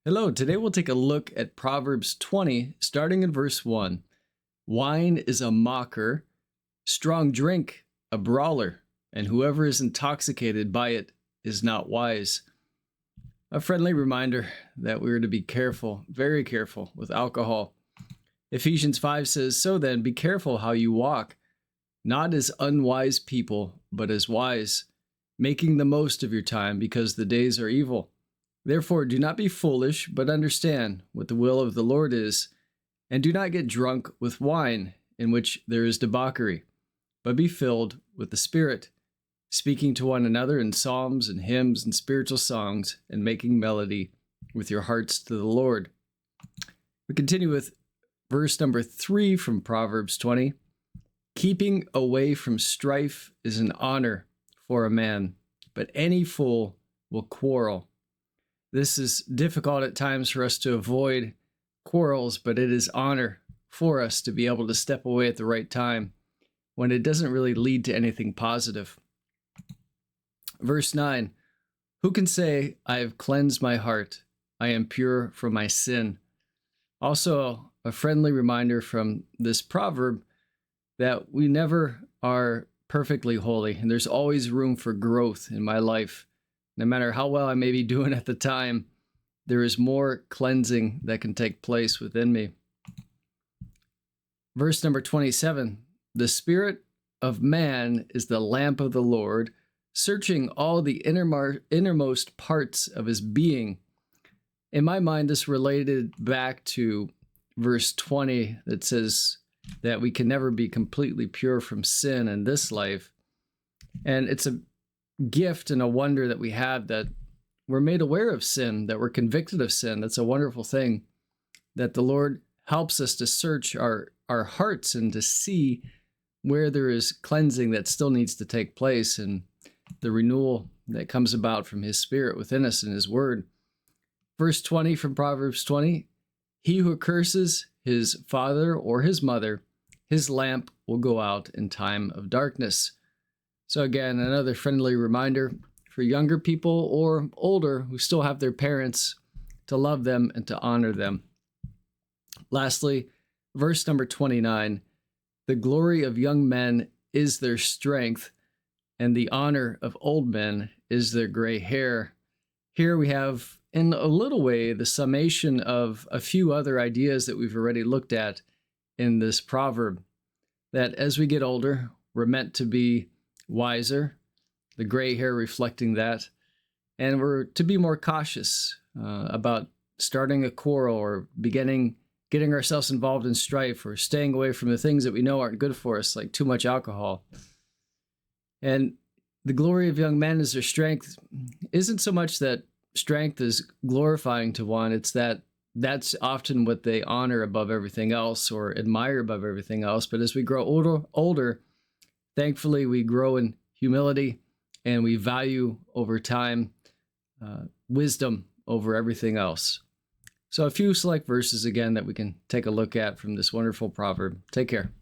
Hello, today we'll take a look at Proverbs 20, starting in verse 1. Wine is a mocker, strong drink a brawler, and whoever is intoxicated by it is not wise. A friendly reminder that we are to be careful, very careful, with alcohol. Ephesians 5 says, "So then, be careful how you walk, not as unwise people, but as wise, making the most of your time, because the days are evil. Therefore, do not be foolish, but understand what the will of the Lord is, and do not get drunk with wine, in which there is debauchery, but be filled with the Spirit, speaking to one another in psalms and hymns and spiritual songs, and making melody with your hearts to the Lord." We continue with verse number 3 from Proverbs 20. Keeping away from strife is an honor for a man, but any fool will quarrel. This is difficult at times for us to avoid quarrels, but it is honor for us to be able to step away at the right time when it doesn't really lead to anything positive. Verse 9, who can say, I have cleansed my heart, I am pure from my sin? Also, a friendly reminder from this proverb that we never are perfectly holy, and there's always room for growth in my life. No matter how well I may be doing at the time, there is more cleansing that can take place within me. Verse number 27, the spirit of man is the lamp of the Lord, searching all the innermost parts of his being. In my mind, this related back to verse 20 that says that we can never be completely pure from sin in this life. And it's a gift and a wonder that we have, that we're made aware of sin, that we're convicted of sin. That's a wonderful thing, that the Lord helps us to search our hearts and to see where there is cleansing that still needs to take place, and the renewal that comes about from his Spirit within us and his word. Verse 20 from Proverbs 20, he who curses his father or his mother, his lamp will go out in time of darkness. So again, another friendly reminder for younger people or older who still have their parents to love them and to honor them. Lastly, verse number 29, the glory of young men is their strength, and the honor of old men is their gray hair. Here we have, in a little way, the summation of a few other ideas that we've already looked at in this proverb, that as we get older, we're meant to be wiser, the gray hair reflecting that, and we're to be more cautious about starting a quarrel or getting ourselves involved in strife, or staying away from the things that we know aren't good for us, like too much alcohol. And the glory of young men is their strength isn't so much that strength is glorifying to one, it's that that's often what they honor above everything else or admire above everything else. But as we grow older, thankfully, we grow in humility, and we value over time wisdom over everything else. So a few select verses again that we can take a look at from this wonderful proverb. Take care.